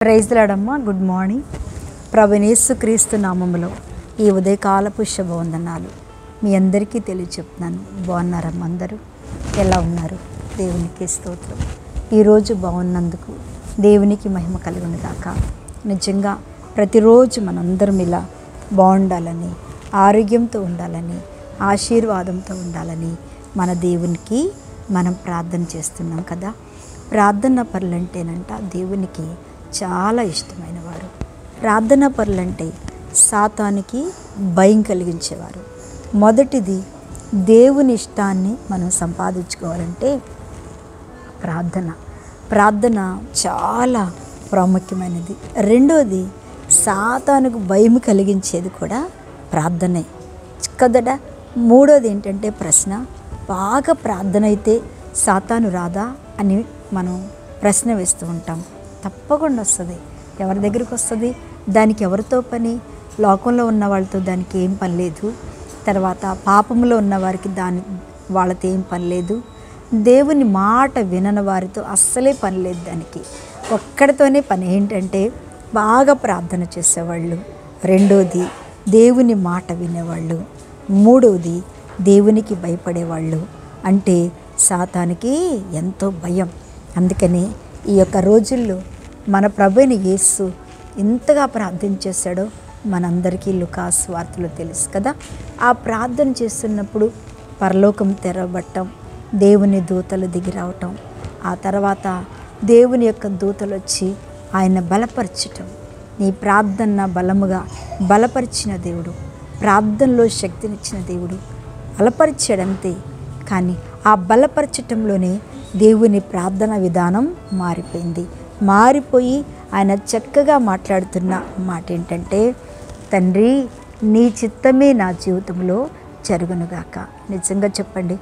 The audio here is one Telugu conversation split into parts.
ప్రైజ్ ది లార్డ్ అమ్మ. Good morning. ప్రభువైన యేసుక్రీస్తు నామములో ఈ ఉదయకాలపు శుభవందనాలు మీ అందరికీ తెలియచెప్తున్నాను. బాగున్నారమ్మ? అందరూ ఎలా ఉన్నారు? దేవునికి స్తోత్రం. ఈరోజు బాగున్నందుకు దేవునికి మహిమ కలుగును గాక. నిజంగా ప్రతిరోజు మనందరం ఇలా బాగుండాలని, ఆరోగ్యంతో ఉండాలని, ఆశీర్వాదంతో ఉండాలని మన దేవునికి మనం ప్రార్థన చేస్తున్నాం కదా. ప్రార్థన పరులంటేనంట దేవునికి చాలా ఇష్టమైన వారు. ప్రార్థనా పరులంటే సాతానికి భయం కలిగించేవారు. మొదటిది, దేవుని ఇష్టాన్ని మనం సంపాదించుకోవాలంటే ప్రార్థన చాలా ప్రాముఖ్యమైనది. రెండోది, సాతానుకు భయం కలిగించేది కూడా ప్రార్థనే కదట. మూడోది ఏంటంటే ప్రశ్న, బాగా ప్రార్థన అయితే సాతాను రాదా అని మనం ప్రశ్న వేస్తూ ఉంటాం. తప్పకుండా వస్తుంది. ఎవరి దగ్గరికి వస్తుంది? దానికి ఎవరితో పని? లోకంలో ఉన్న వాళ్ళతో దానికి ఏం పని లేదు. తర్వాత పాపంలో ఉన్న వారికి వాళ్ళతో ఏం పని లేదు. దేవుని మాట వినని వారితో అస్సలే పని లేదు. దానికి ఒక్కడితోనే పని. ఏంటంటే బాగా ప్రార్థన చేసేవాళ్ళు. రెండోది, దేవుని మాట వినేవాళ్ళు. మూడోది, దేవునికి భయపడేవాళ్ళు. అంటే సాతానికి ఎంతో భయం. అందుకని ఈ యొక్క రోజుల్లో మన ప్రభువైన యేసు ఎంతగా ప్రార్థన చేశాడో మనందరికీ లూకాసు సువార్తలో తెలుసు కదా. ఆ ప్రార్థన చేస్తున్నప్పుడు పరలోకం తెరవబట్టం, దేవుని దూతలు దిగి రావటం, ఆ తర్వాత దేవుని యొక్క దూతలు వచ్చి ఆయన బలపరచటం. నీ ప్రార్థన బలముగా బలపరిచిన దేవుడు, ప్రార్థనలో శక్తినిచ్చిన దేవుడు బలపరిచాడంతే. కానీ ఆ బలపరచటంలోనే దేవుని ప్రార్థన విధానం మారిపోయి ఆయన చక్కగా మాట్లాడుతున్న మాట ఏంటంటే, తండ్రి నీ చిత్తమే నా జీవితంలో జరుగునుగాక. నిజంగా చెప్పండి,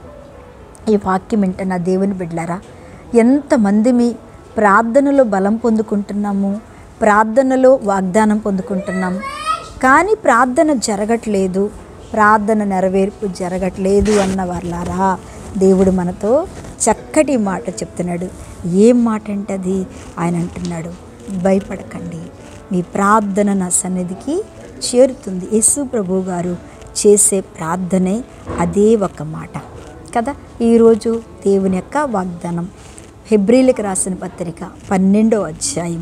ఈ వాక్యం వింటున్న దేవుని బిడ్డలారా, ఎంతమంది మీ ప్రార్థనలో బలం పొందుకుంటున్నాము, ప్రార్థనలో వాగ్దానం పొందుకుంటున్నాం, కానీ ప్రార్థన జరగట్లేదు, ప్రార్థన నెరవేర్పు జరగట్లేదు అన్న వాళ్ళారా, దేవుడు మనతో చక్కటి మాట చెప్తున్నాడు. ఏం మాట అంటే అది? ఆయన అంటున్నాడు, భయపడకండి, మీ ప్రార్థన నా సన్నిధికి చేరుతుంది. యేసు ప్రభు గారు చేసే ప్రార్థనే అదే ఒక మాట కదా. ఈరోజు దేవుని యొక్క వాగ్దానం హెబ్రీలకు రాసిన పత్రిక 12వ అధ్యాయం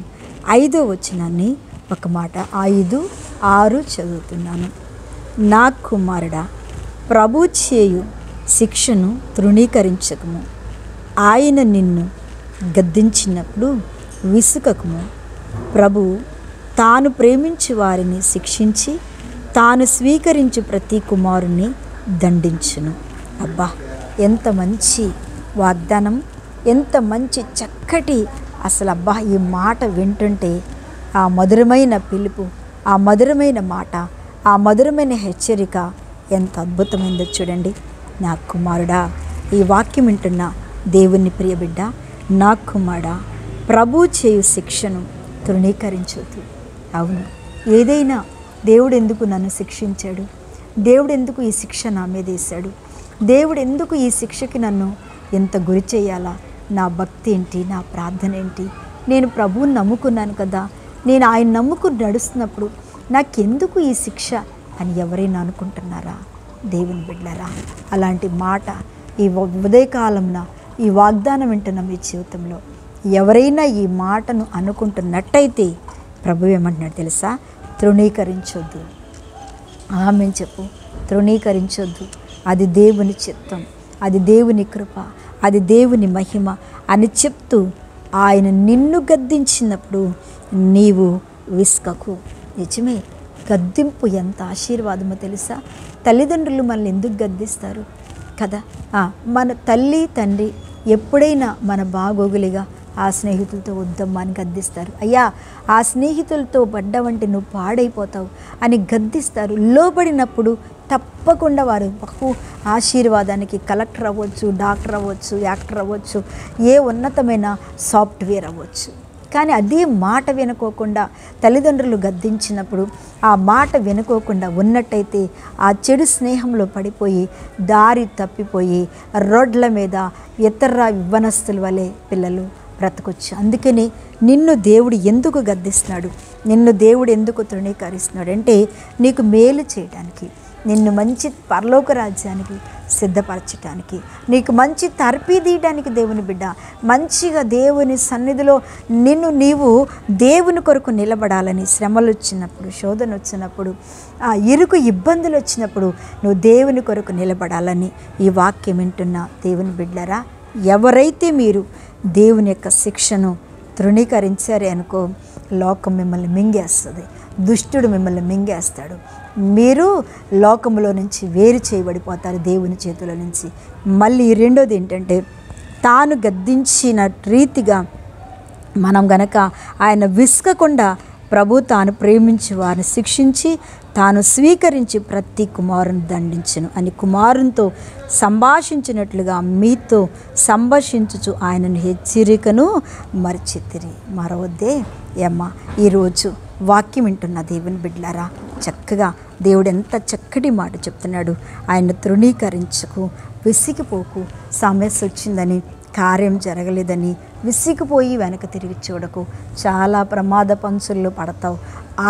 5వ వచనాన్ని ఒక మాట 5-6 చదువుతున్నాను. నా కుమారుడా, ప్రభు చేయు శిక్షను తృణీకరించకము, ఆయన నిన్ను గద్దించినప్పుడు విసుకకము. ప్రభు తాను ప్రేమించు వారిని శిక్షించి తాను స్వీకరించు ప్రతి కుమారుని దండించును. అబ్బా, ఎంత మంచి వాగ్దానం, ఎంత మంచి చక్కటి అసలు. అబ్బా, ఈ మాట వింటుంటే ఆ మధురమైన పిలుపు, ఆ మధురమైన మాట, ఆ మధురమైన హెచ్చరిక ఎంత అద్భుతమైందో చూడండి. నా కుమారుడా, ఈ వాక్యం వింటున్న దేవుని ప్రియబిడ్డ, నా కుమారుడా, ప్రభు చేయు శిక్షను తృణీకరించొద్దు. అవును, ఏదైనా దేవుడు ఎందుకు నన్ను శిక్షించాడు? దేవుడు ఎందుకు ఈ శిక్ష నా మీద వేశాడు? దేవుడు ఎందుకు ఈ శిక్షకి నన్ను ఎంత గురి చేయాలా? నా భక్తి ఏంటి? నా ప్రార్థన ఏంటి? నేను ప్రభువుని నమ్ముకున్నాను కదా, నేను ఆయన నమ్ముకుని నడుస్తున్నప్పుడు నాకెందుకు ఈ శిక్ష అని ఎవరైనా అనుకుంటున్నారా? దేవుని బిడ్డలారా, అలాంటి మాట ఈ ఉదయకాలంన ఈ వాగ్దానం వింటున్న మీ జీవితంలో ఎవరైనా ఈ మాటను అనుకుంటున్నట్టయితే ప్రభు ఏమంటున్నాడు తెలుసా? తృణీకరించొద్దు. ఆమేన్ చెప్పు. తృణీకరించొద్దు. అది దేవుని చిత్తం, అది దేవుని కృప, అది దేవుని మహిమ అని చెప్తూ ఆయన నిన్ను గద్దించినప్పుడు నీవు విసుకకు. నిజమే, గద్దింపు ఎంత ఆశీర్వాదమో తెలుసా? తల్లిదండ్రులు మనల్ని ఎందుకు గద్దిస్తారు కదా. మన తల్లి తండ్రి ఎప్పుడైనా మన బాగోగులిగా ఆ స్నేహితులతో వద్దమ్మా అని గద్దిస్తారు. అయ్యా, ఆ స్నేహితులతో పడ్డావంటే నువ్వు పాడైపోతావు అని గద్దిస్తారు. లోబడినప్పుడు తప్పకుండా వారు బహు ఆశీర్వాదానికి కలెక్టర్ అవ్వచ్చు, డాక్టర్ అవ్వచ్చు, యాక్టర్ అవ్వచ్చు, ఏ ఉన్నతమైన సాఫ్ట్వేర్ అవ్వచ్చు. కానీ అదే మాట వినుకోకుండా తల్లిదండ్రులు గద్దించినప్పుడు ఆ మాట వినుకోకుండా ఉన్నట్టయితే ఆ చెడు స్నేహంలో పడిపోయి దారి తప్పిపోయి రోడ్ల మీద ఇతర యవ్వనస్తుల వలె పిల్లలు బ్రతకొచ్చు. అందుకని నిన్ను దేవుడు ఎందుకు గద్దిస్తున్నాడు, నిన్ను దేవుడు ఎందుకు తృణీకరిస్తున్నాడు అంటే నీకు మేలు చేయడానికి, నిన్ను మంచి పరలోక రాజ్యానికి సిద్ధపరచడానికి, నీకు మంచి తర్పీదీయడానికి. దేవుని బిడ్డ మంచిగా దేవుని సన్నిధిలో నీవు దేవుని కొరకు నిలబడాలని, శ్రమలు వచ్చినప్పుడు, శోధన వచ్చినప్పుడు, ఇరుకు ఇబ్బందులు వచ్చినప్పుడు నువ్వు దేవుని కొరకు నిలబడాలని ఈ వాక్యం వింటున్న దేవుని బిడ్డలారా, ఎవరైతే మీరు దేవుని యొక్క శిక్షను తృణీకరించారే అనుకో, లోకం మిమ్మల్ని మింగేస్తుంది, దుష్టుడు మిమ్మల్ని మింగేస్తాడు. మీరు లోకంలో నుంచి వేరు చేయబడిపోతారు దేవుని చేతుల నుంచి. మళ్ళీ రెండోది ఏంటంటే, తాను గద్దించిన రీతిగా మనం గనక ఆయన విసుకకుండా ప్రభు తాను ప్రేమించి వారిని శిక్షించి తాను స్వీకరించి ప్రతి కుమారుని దండించును అని కుమారునితో సంభాషించినట్లుగా మీతో సంభాషించుచు ఆయనను హెచ్చరికను మరచితిరి. మరవద్దే ఏమ్మా, ఈరోజు వాక్యం వింటున్న దేవుని బిడ్డలారా, చక్కగా దేవుడు ఎంత చక్కటి మాట చెప్తున్నాడు. ఆయన తృణీకరించకు, విసిగిపోకు. సమస్య వచ్చిందని, కార్యం జరగలేదని విసిగిపోయి వెనక తిరిగి చూడకు. చాలా ప్రమాద పంచుల్లో పడతావు.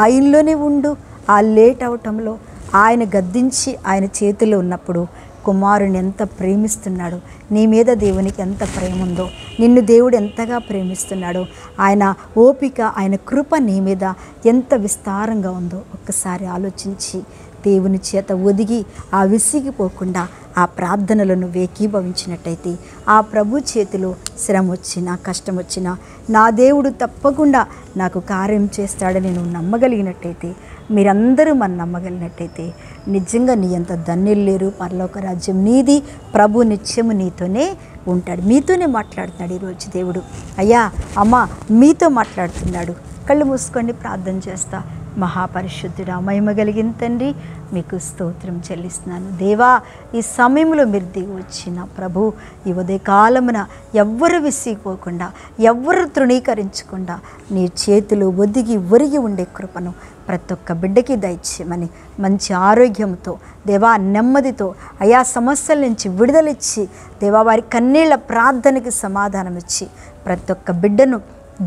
ఆయనలోనే ఉండు. ఆ లేట్ అవటంలో ఆయన గద్దించి ఆయన చేతిలో ఉన్నప్పుడు కుమారుని ఎంత ప్రేమిస్తున్నాడు, నీ మీద దేవునికి ఎంత ప్రేమ ఉందో, నిన్ను దేవుడు ఎంతగా ప్రేమిస్తున్నాడో, ఆయన ఓపిక, ఆయన కృప నీ మీద ఎంత విస్తారంగా ఉందో ఒక్కసారి ఆలోచించి దేవుని చేత ఒదిగి ఆ విసిగిపోకుండా ఆ ప్రార్థనలో నువ్వు ఏకీభవించినట్టయితే ఆ ప్రభు చేతిలో శ్రమ వచ్చినా కష్టం వచ్చినా నా దేవుడు తప్పకుండా నాకు కార్యం చేస్తాడని నువ్వు నమ్మగలిగినట్టయితే, మీరందరూ మనం నమ్మగలిగినట్టయితే నిజంగా నీ అంత ధన్యులు లేరు. పరలోక రాజ్యం నీది. ప్రభు నిత్యము నీతోనే ఉంటాడు. మీతోనే మాట్లాడుతున్నాడు ఈరోజు దేవుడు. అయ్యా అమ్మ మీతో మాట్లాడుతున్నాడు. కళ్ళు మూసుకొని ప్రార్థన చేస్తా. మహాపరిశుద్ధుడా, మహిమ కలిగిన తండ్రి, మీకు స్తోత్రం చెల్లిస్తున్నాను. దేవా, ఈ సమయంలో మీరు దిగి వచ్చిన ప్రభు, ఈ ఉదయకాలమున ఎవ్వరు విసిగిపోకుండా, ఎవ్వరు తృణీకరించకుండా నీ చేతిలో ఒదిగి ఒరిగి ఉండే కృపను ప్రతి ఒక్క బిడ్డకి దయచేయమని, మంచి ఆరోగ్యంతో దేవా, నెమ్మదితో ఆయా సమస్యల నుంచి విడుదలిచ్చి దేవా, వారి కన్నీళ్ల ప్రార్థనకి సమాధానం ఇచ్చి ప్రతి ఒక్క బిడ్డను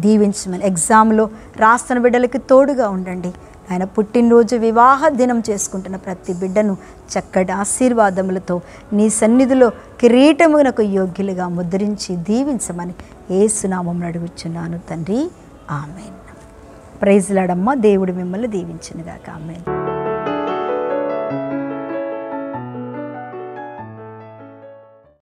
దీవించమని, ఎగ్జామ్లో రాస్తున్న బిడ్డలకి తోడుగా ఉండండి. ఆయన పుట్టినరోజు వివాహ దినం చేసుకుంటున్న ప్రతి బిడ్డను చక్కటి ఆశీర్వాదములతో నీ సన్నిధిలో కిరీటమునకు యోగ్యులుగా ముద్రించి దీవించమని యేసు నామమున అడుగుచున్నాను తండ్రి. ఆమేన్. ప్రైజ్ లార్డ్ అమ్మ. దేవుడు మిమ్మల్ని దీవించునుగాక. ఆమేన్.